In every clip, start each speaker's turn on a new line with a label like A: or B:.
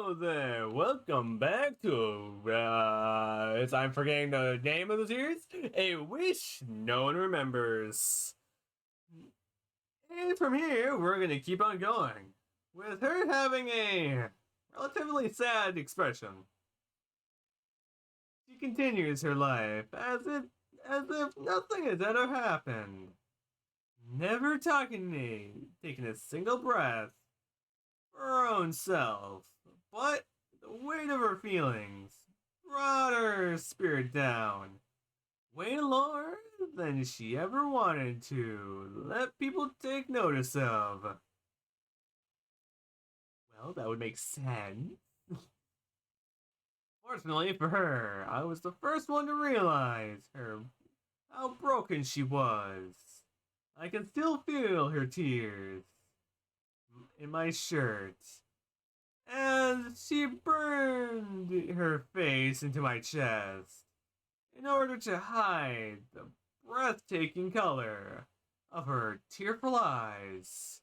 A: Hello there, welcome back to, I'm forgetting the name of the series, A Wish No One Remembers. And from here, we're gonna keep on going, with her having a relatively sad expression. She continues her life as if nothing has ever happened. Never talking to me, taking a single breath for her own self, but the weight of her feelings brought her spirit down, way lower than she ever wanted to let people take notice of. Well, that would make sense. Fortunately for her, I was the first one to realize how broken she was. I can still feel her tears in my shirt, and she burned her face into my chest in order to hide the breathtaking color of her tearful eyes.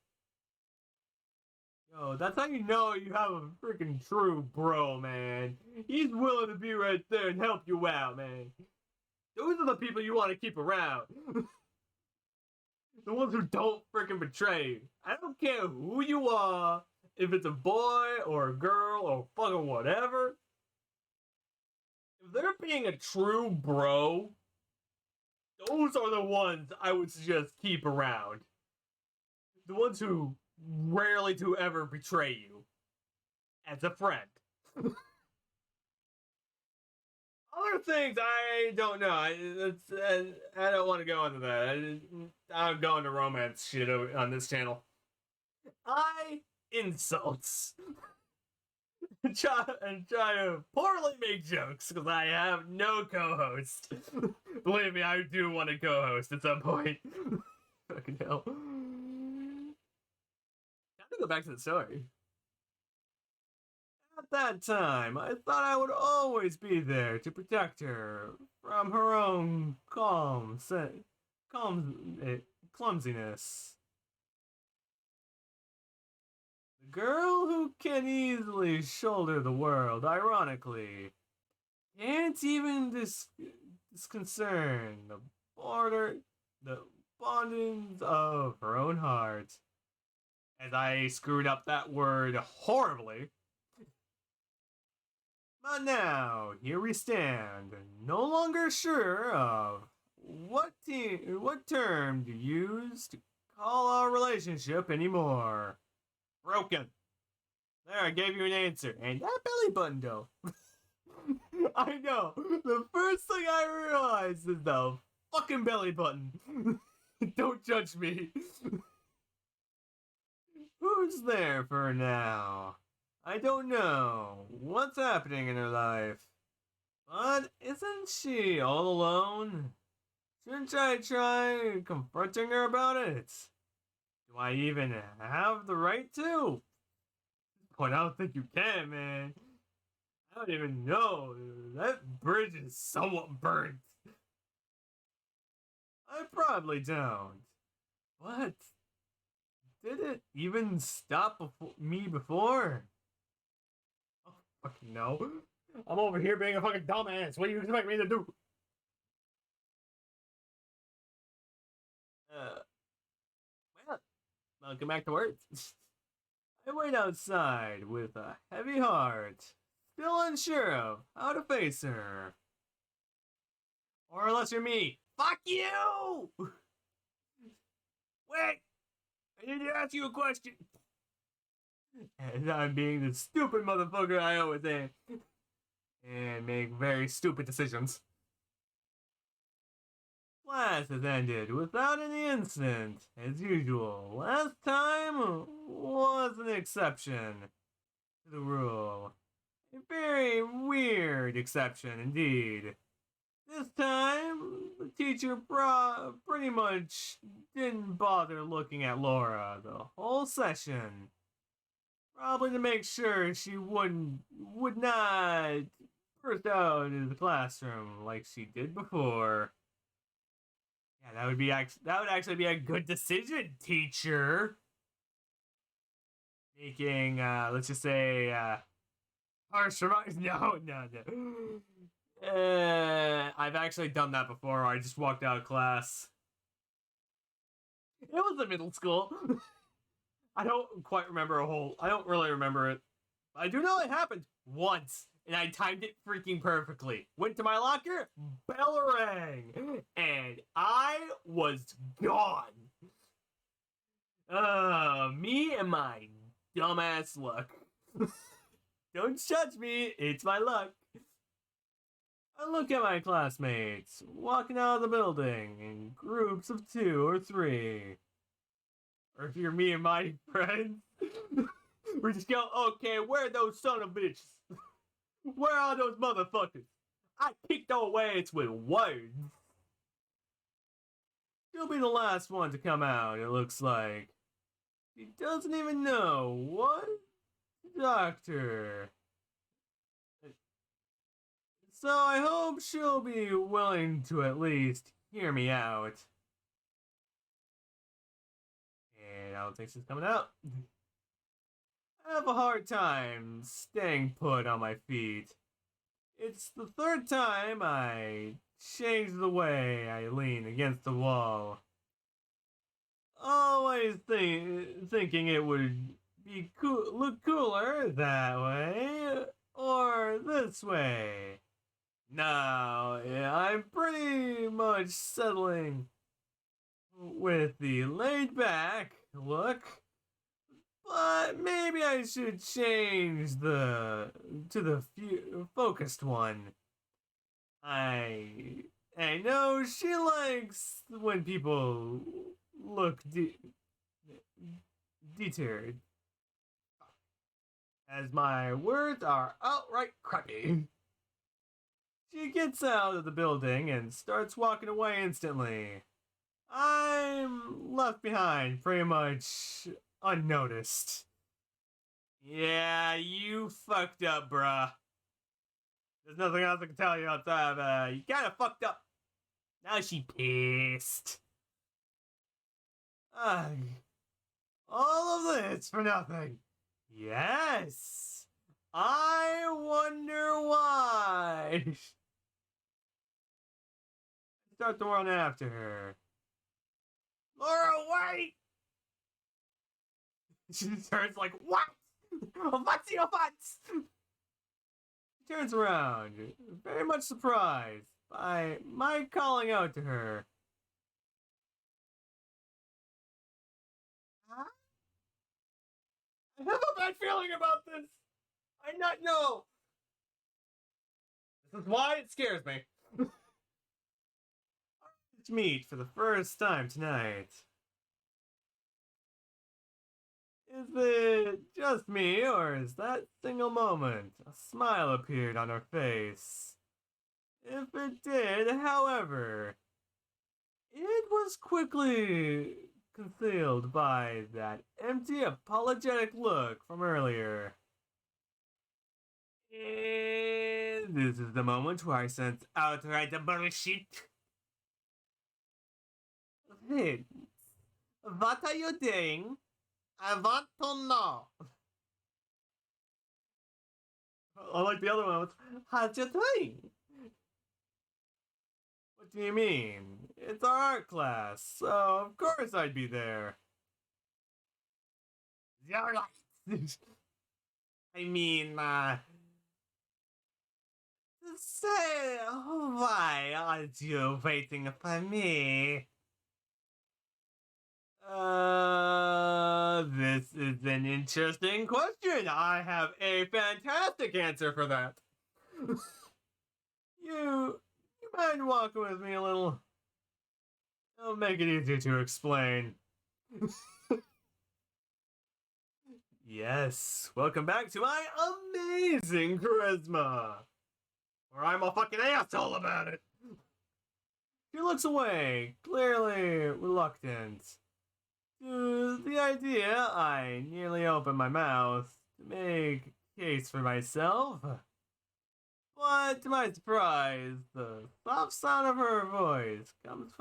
A: Yo, that's how you know you have a freaking true bro, man. He's willing to be right there and help you out, man. Those are the people you want to keep around. The ones who don't freaking betray you. I don't care who you are, if it's a boy or a girl or fucking whatever. If they're being a true bro, those are the ones I would suggest keep around. The ones who rarely to ever betray you as a friend. Other things I don't know. I don't want to go into that. I don't go into romance shit on this channel. I insults try to poorly make jokes because I have no co-host. Believe me, I do want to co-host at some point. Fucking hell. Time to go back to the story. At that time, I thought I would always be there to protect her from her own clumsiness. The girl who can easily shoulder the world, ironically, can't even disconcern the bondings of her own heart. As I screwed up that word horribly. But now, here we stand, no longer sure of what term to use to call our relationship anymore. Broken. There, I gave you an answer. And that belly button, though. I know. The first thing I realized is the fucking belly button. Don't judge me. Who's there for now? I don't know what's happening in her life. But isn't she all alone? Shouldn't I try confronting her about it? Do I even have the right to? But I don't think you can, man. I don't even know. That bridge is somewhat burnt. I probably don't. But did it even stop me before? Oh, fucking no. I'm over here being a fucking dumbass. What do you expect me to do? Well, welcome back to work. I wait outside with a heavy heart, still unsure of how to face her. Or unless you're me, fuck you! Wait! I need to ask you a question. And I'm being the stupid motherfucker I always am. And make very stupid decisions. Class has ended without any incident, as usual. Last time was an exception to the rule. A very weird exception indeed. This time, the teacher pretty much didn't bother looking at Laura the whole session. Probably to make sure she would not burst out into the classroom like she did before. Yeah, that would actually be a good decision, teacher. Making let's just say Harsh remarks? No, no, no. I've actually done that before. I just walked out of class. It was a middle school. I don't quite remember I don't really remember it. I do know it happened once, and I timed it freaking perfectly. Went to my locker, bell rang, and I was gone. Me and my dumbass luck. Don't judge me, it's my luck. I look at my classmates walking out of the building in groups of 2 or 3. Or if you're me and my friends, we just go, okay, where are those son of bitches? Where are those motherfuckers? I kicked their ways with words. She'll be the last one to come out, it looks like. She doesn't even know what? Doctor. So I hope she'll be willing to at least hear me out. And I don't think she's coming out. I have a hard time staying put on my feet. It's the 3rd time I changed the way I lean against the wall. Always thinking it would be look cooler that way or this way. No, I'm pretty much settling with the laid back look, but maybe I should change to the focused one. I know she likes when people look deterred, as my words are outright crappy. She gets out of the building and starts walking away instantly. I'm left behind, pretty much unnoticed. Yeah, you fucked up, bruh. There's nothing else I can tell you outside of, you kinda fucked up. Now she pissed. Ugh. All of this for nothing. Yes. I wonder why. Start to run after her. Laura, wait! She turns like, what? What's your futs? She turns around, very much surprised by my calling out to her. Huh? I have a bad feeling about this. I not know. This is why it scares me. Let's meet for the first time tonight. Is it just me, or is that single moment a smile appeared on her face? If it did, however, it was quickly concealed by that empty, apologetic look from earlier. And this is the moment where I sense outright bullshit. Vince, what are you doing? I want to know. I like the other one. How's your doing? What do you mean? It's our art class, so of course I'd be there. You're right. I mean, say, why aren't you waiting for me? This is an interesting question. I have a fantastic answer for that. you mind walking with me a little? It'll make it easier to explain. Yes, welcome back to my amazing charisma. Or I'm a fucking asshole about it. She looks away, clearly reluctant. To the idea, I nearly opened my mouth to make a case for myself. But to my surprise, the soft sound of her voice comes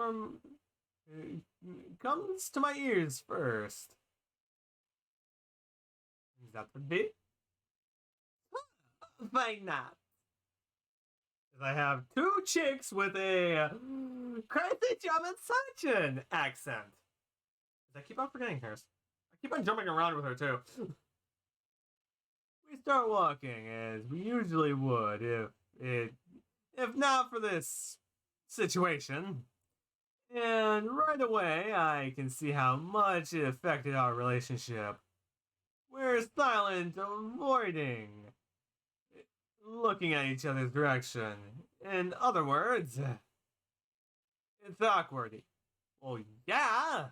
A: to my ears first. Is that the bit? Definitely not. I have two chicks with a crazy German Sachin accent. I keep on forgetting hers. I keep on jumping around with her too. We start walking as we usually would if not for this situation. And right away, I can see how much it affected our relationship. We're silent, avoiding looking at each other's direction. In other words, it's awkward. Oh, yeah.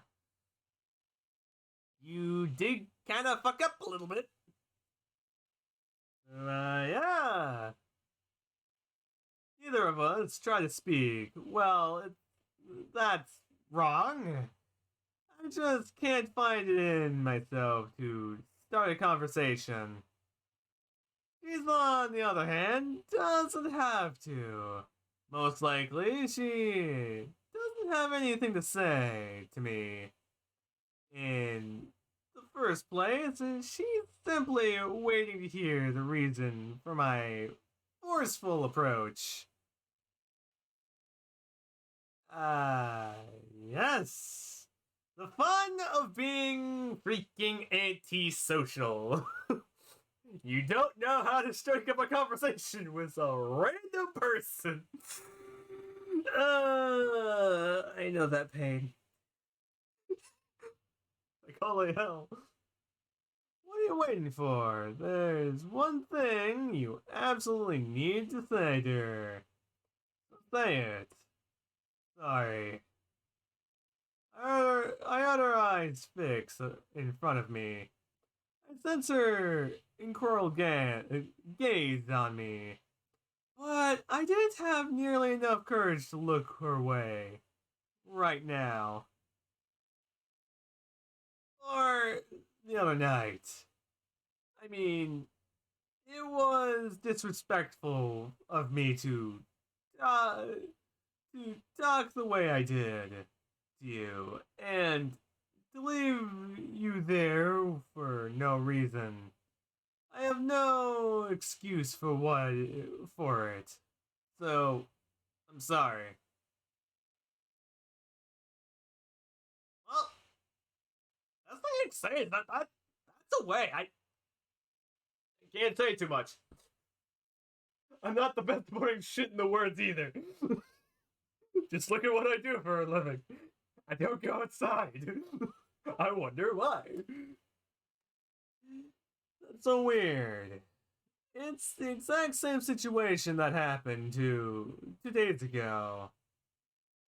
A: You did kind of fuck up a little bit. Yeah. Neither of us try to speak. Well, that's wrong. I just can't find it in myself to start a conversation. She's, on the other hand, doesn't have to. Most likely, she doesn't have anything to say to me. In the first place, she's simply waiting to hear the reason for my forceful approach. Yes. The fun of being freaking antisocial. You don't know how to strike up a conversation with a random person. I know that pain. Like, holy hell. What are you waiting for? There's one thing you absolutely need to say to her. Say it. Sorry. I had her eyes fixed in front of me. I sense her inquiring gaze on me. But I didn't have nearly enough courage to look her way. Right now. Or the other night. I mean, it was disrespectful of me uh, to talk the way I did to you, and to leave you there for no reason. I have no excuse for it. So, I'm sorry. Well, that's not you say. That's a way. I can't say too much. I'm not the best putting shit in the words either. Just look at what I do for a living. I don't go outside. I wonder why. That's so weird. It's the exact same situation that happened 2 days ago,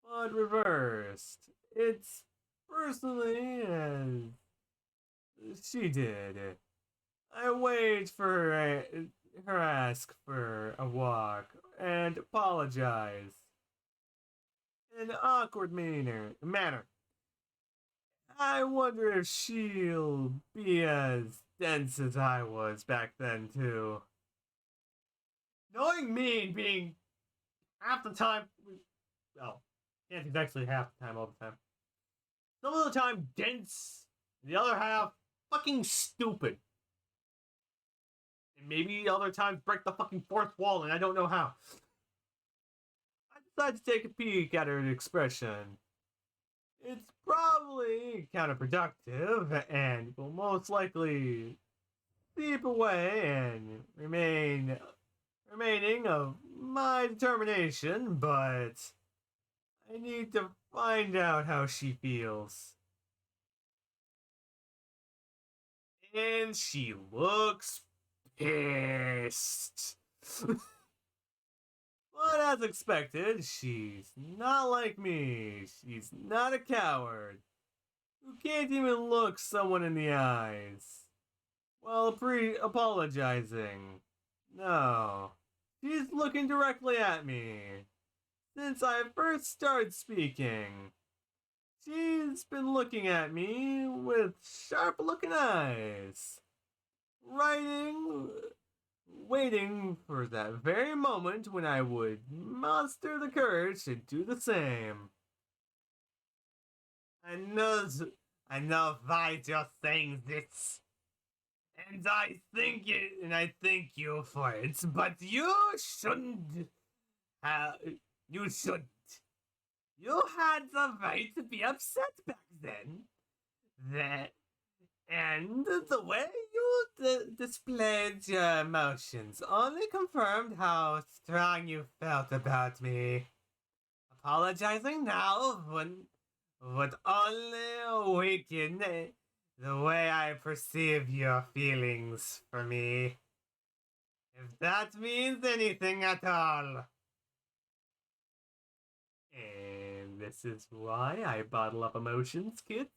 A: but reversed. It's personally as she did. I wait for her ask for a walk and apologize in an awkward manner. I wonder if she'll be as dense as I was back then too. Knowing me and being half the time, well, can't exactly half the time all the time. Some of the time dense, the other half fucking stupid. And maybe other times break the fucking fourth wall and I don't know how. I decided to take a peek at her expression. It's probably counterproductive and will most likely seep away and remaining of my determination, but I need to find out how she feels. And she looks pissed. But as expected, she's not like me. She's not a coward who can't even look someone in the eyes while apologizing. No, she's looking directly at me. Since I first started speaking, she's been looking at me with sharp looking eyes. Waiting for that very moment when I would muster the courage to do the same. I know why you're saying this. And I thank you for it, but you shouldn't have, you shouldn't. You had the right to be upset back then. That, and the way you displayed your emotions only confirmed how strong you felt about me. Apologizing now would only weaken the way I perceive your feelings for me. If that means anything at all. And this is why I bottle up emotions, kids.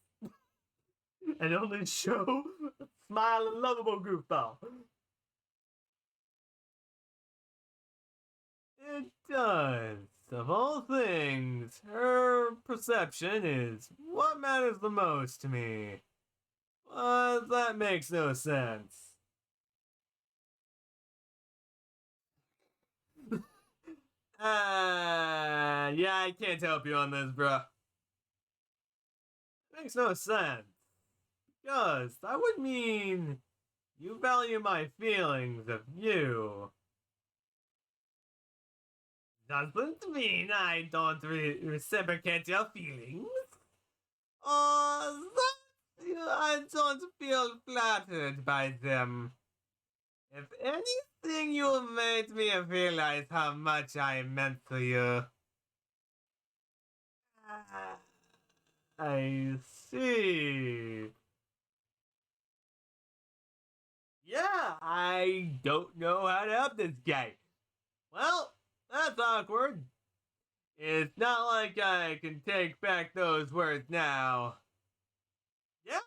A: And only show a smile and lovable goofball. It does. Of all things, her perception is what matters the most to me. But that makes no sense. Yeah, I can't help you on this, bruh. Makes no sense. Because that would mean you value my feelings of you. Doesn't mean I don't reciprocate your feelings. I don't feel flattered by them. If anything, you made me realize how much I meant to you. I see. Yeah, I don't know how to help this guy. Well, that's awkward. It's not like I can take back those words now. Yeah.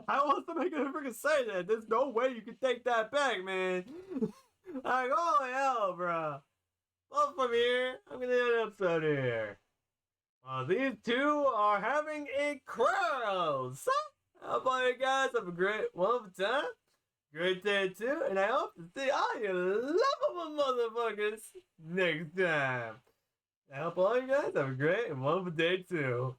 A: How else am I gonna freaking say that? There's no way you can take that back, man. Like, holy hell, bro. Well, from here, I'm gonna end the episode here. Well, these two are having a quarrel. So, how about you guys have a great, wonderful time? Great day too, and I hope to see all you lovable motherfuckers next time. I hope all you guys have a great and wonderful day too.